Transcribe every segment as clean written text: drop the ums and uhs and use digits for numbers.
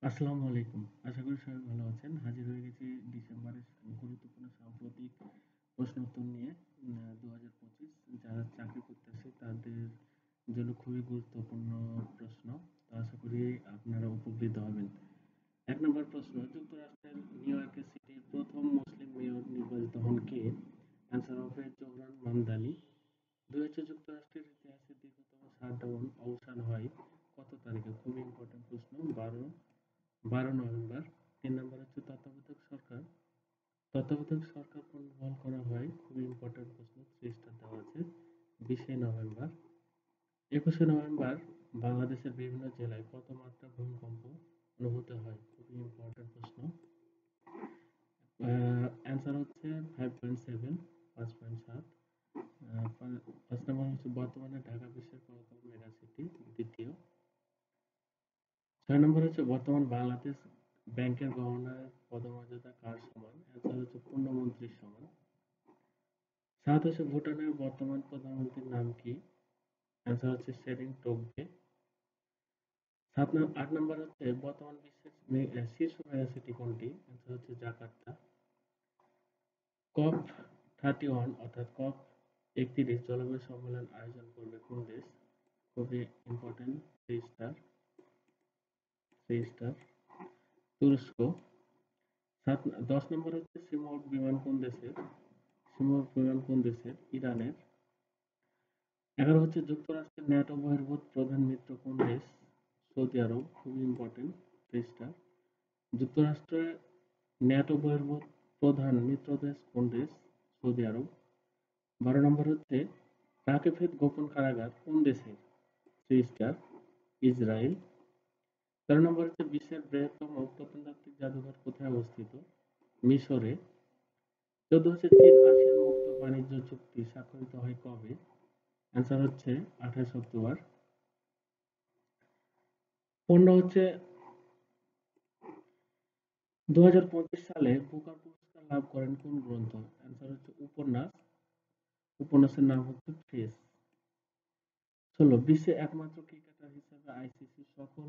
আসসালামু আলাইকুম। আশা করি সবাই ভালো আছেন। হাজির হয়ে গেছি ডিসেম্বরের গুরুত্বপূর্ণ সাম্প্রতিক প্রশ্ন উত্তর নিয়ে। ২০২৫ যারা চাকরি করতেছে তাদের জন্য খুবই গুরুত্বপূর্ণ প্রশ্ন। তো আশা করি আপনারা উপকৃত হবেন। ১ নম্বর প্রশ্ন, যুক্তরাষ্ট্রের নিউ ইয়র্কের সিটির প্রথম মুসলিম মেয়র নির্বাচিত হন কে? অ্যান্সার হবে জোহরান মামদানি। যুক্তরাষ্ট্রের ইতিহাসে দীর্ঘতম শাটডাউন অবসান হয় কত তারিখে? খুবই ইম্পর্টেন্ট প্রশ্ন। ১২ নভেম্বর। ৩ নম্বর হচ্ছে তত্ত্বাবধায়ক সরকার। তত্ত্বাবধায়ক সরকার পুনর্বহাল করা হয়, খুবই ইম্পর্টেন্ট প্রশ্ন, 3 স্টার দেওয়া আছে, ২০ নভেম্বর। ২১ নভেম্বর বাংলাদেশের বিভিন্ন জেলায় কত মাত্রা ভূমিকম্প অনুভূত হয়? খুবই ইম্পর্টেন্ট প্রশ্ন। অ্যান্সার হচ্ছে 5.7, 5.7। ৫ নম্বর হচ্ছে বর্তমানে ঢাকা বিশ্বের কততম মেগা সিটি? দ্বিতীয়। ৬ নম্বর হচ্ছে বর্তমান বাংলাদেশ ব্যাংকের গভর্নরের পদমর্যাদা কার সমান? অ্যান্সার হচ্ছে পূর্ণমন্ত্রীর সমান। ৭ হচ্ছে ভুটানের বর্তমান প্রধানমন্ত্রীর নাম কি? অ্যান্সার হচ্ছে শেরিং টোবগে। ৮ নম্বর হচ্ছে বর্তমান বিশ্বের শীর্ষ মেগাসিটি কোনটি? অ্যান্সার হচ্ছে জাকার্তা। কপ 31 অর্থাৎ কপ 31 জলবায়ু সম্মেলন আয়োজন করবে কোন দেশ? খুবই ইম্পর্টেন্ট, 3 স্টার, 3 স্টার, তুরস্ক। ১০ নম্বর হচ্ছে সিমোর্গ বিমান কোন দেশের? সিমোর্গ বিমান কোন দেশের? ইরানের। ১১ হচ্ছে যুক্তরাষ্ট্রের ন্যাটো বহির্ভূত প্রধান মিত্র কোন দেশ? সৌদি আরব। খুবই ইম্পর্টেন্ট, 3 স্টার। যুক্তরাষ্ট্রের ন্যাটো বহির্ভূত প্রধান মিত্র দেশ কোন দেশ? সৌদি আরব। ১২ নম্বর হচ্ছে রাকেফেদ গোপন কারাগার কোন দেশের? 3 স্টার, ইসরায়েল। ১৩ নম্বর হচ্ছে বিশ্বের বৃহত্তম প্রত্নতাত্ত্বিক জাদুঘর কোথায় অবস্থিত? মিশরে। ১৪ হচ্ছে চীন আসিয়ান মুক্ত বাণিজ্য চুক্তি স্বাক্ষরিত হয় কবে? অ্যান্সার হচ্ছে ২৮ অক্টোবর। ১৫ হচ্ছে ২০২৫ সালে বুকার পুরস্কার লাভ করেন কোন গ্রন্থ? অ্যান্সার হচ্ছে উপন্যাস। উপন্যাসের নাম হচ্ছে ফেস। ১৬ বিশ্বে একমাত্র ক্রিকেটার হিসেবে আইসিসির সকল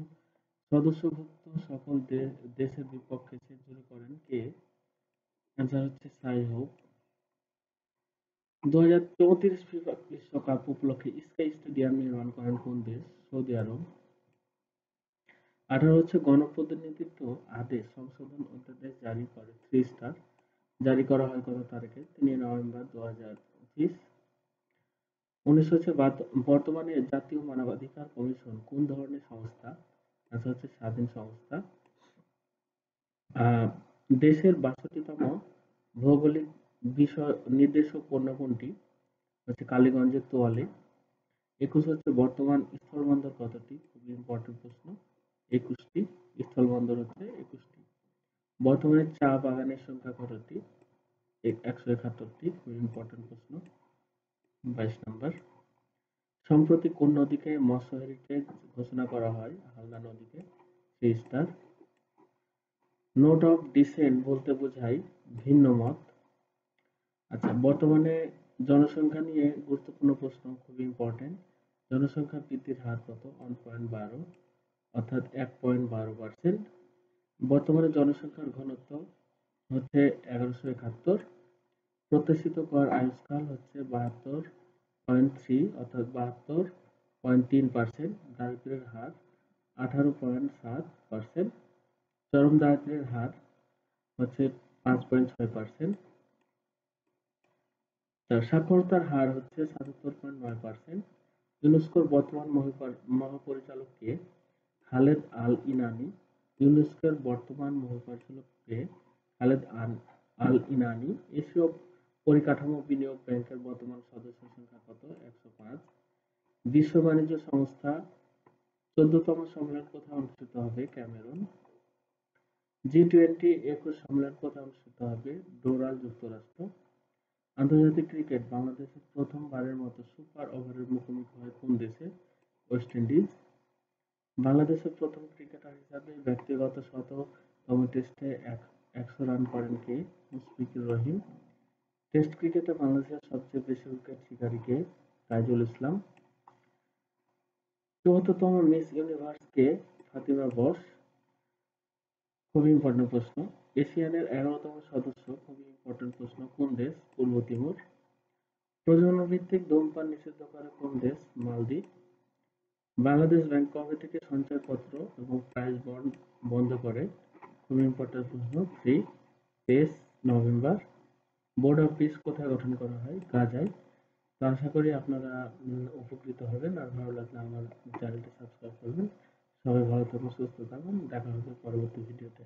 সদস্যভুক্ত সকল দেশের বিপক্ষে সেঞ্চুরি করেন কে? অ্যান্সার হচ্ছে সাই হোপ। ২০৩৪ ফিফা বিশ্বকাপ উপলক্ষে স্কাই স্টেডিয়াম নির্মাণ করেন কোন দেশ? সৌদি আরব। ১৮ হচ্ছে গণপ্রতিনিধিত্ব আদেশ সংশোধন অধ্যাদেশ জারি করে 3 স্টার, জারি করা হয় কত তারিখে? ৩ নভেম্বর ২০২৫। ১৯ হচ্ছে বর্তমানে জাতীয় মানবাধিকার কমিশন কোন ধরনের সংস্থা? অ্যান্সার হচ্ছে স্বাধীন সংস্থা। দেশের ৬২তম ভৌগোলিক বিষয় নির্দেশক পণ্য কোনটি? হচ্ছে কালীগঞ্জের তোয়ালে। ২১ হচ্ছে বর্তমান স্থলবন্দর কতটি? খুবই ইম্পর্টেন্ট প্রশ্ন, ২১টি। স্থলবন্দর হচ্ছে ২১টি। বর্তমানে চা বাগানের সংখ্যা কতটি? ১৭১টি। খুবই ইম্পর্টেন্ট প্রশ্ন, ২২ নম্বর। সম্প্রতি কোন নদীকে মৎস্য হেরিটেজ ঘোষণা করা হয়? হালদা নদীকে, 3 স্টার। নোট অফ ডিসেন্ট বলতে বোঝায় ভিন্ন মত। আচ্ছা, বর্তমানে জনসংখ্যা নিয়ে গুরুত্বপূর্ণ প্রশ্ন, খুবই ইম্পর্টেন্ট। জনসংখ্যা বৃদ্ধির হার কত? 1.12, অর্থাৎ ১.১২%। বর্তমানে জনসংখ্যার ঘনত্ব হচ্ছে ১১৭১। প্রত্যাশিত গড় আয়ুষ্কাল হচ্ছে ৭২.৩, অর্থাৎ ৭২.৩%। দারিদ্র্যের হার ১৮.৭%। চরম দারিদ্র্যের হার হচ্ছে ৫.৬%। সাক্ষরতার হার হচ্ছে ৭৭.৯%। ইউনেস্কোর বর্তমান মহাপরিচালক কে? খালেদ আল ইনানি। ইউনেস্কোর বর্তমান মহাপরিচালক কে? খালেদ আল ইনানি। এশীয় পরিকাঠামো বিনিয়োগ ব্যাংকের বর্তমান সদস্য সংখ্যা কত? ১০৫। বিশ্ব বাণিজ্য সংস্থা ১৪তম সম্মেলন কোথায় অনুষ্ঠিত হবে? ক্যামেরুন। জি-20 ২১ সম্মেলন কোথায় অনুষ্ঠিত হবে? ডোরাল, যুক্তরাষ্ট্র। আন্তর্জাতিক ক্রিকেট বাংলাদেশের প্রথমবারের মতো সুপার ওভারের মুখোমুখি হয় কোন দেশে? West Indies. বাংলাদেশের প্রথম ক্রিকেটার হিসেবে ব্যক্তিগত শততম টেস্টে ১০০ রান করেন কে? মুশফিকুর রহিম। টেস্ট ক্রিকেটে বাংলাদেশের সবচেয়ে বেশি উইকেট শিকারী কে? তাইজুল ইসলাম। ৭৪তম মিস ইউনিভার্স কে? ফাতিমা বস। খুবই ইম্পর্টেন্ট প্রশ্ন। এশিয়ানের 11তম সদস্য, খুবই ইম্পর্টেন্ট প্রশ্ন, কোন দেশ? পূর্ব তিমুর। প্রজনন ভিত্তিক ধূমপান নিষিদ্ধ করে কোন দেশ? মালদ্বীপ। বাংলাদেশ ব্যাংক কবে থেকে সঞ্চয়পত্র এবং প্রাইজ বন্ড বন্ধ করে? খুবই ইম্পর্টেন্ট প্রশ্ন, 23 নভেম্বর। বোর্ড অফ পিস কোথায় গঠন করা হয়? গাজায়। তো আশা করি আপনারা উপকৃত হবেন, আর ভালো লাগলে আমার চ্যানেলটি সাবস্ক্রাইব করবেন। সবাই ভালো থাকুন, সুস্থ থাকুন, দেখা হবে পরবর্তী ভিডিওতে।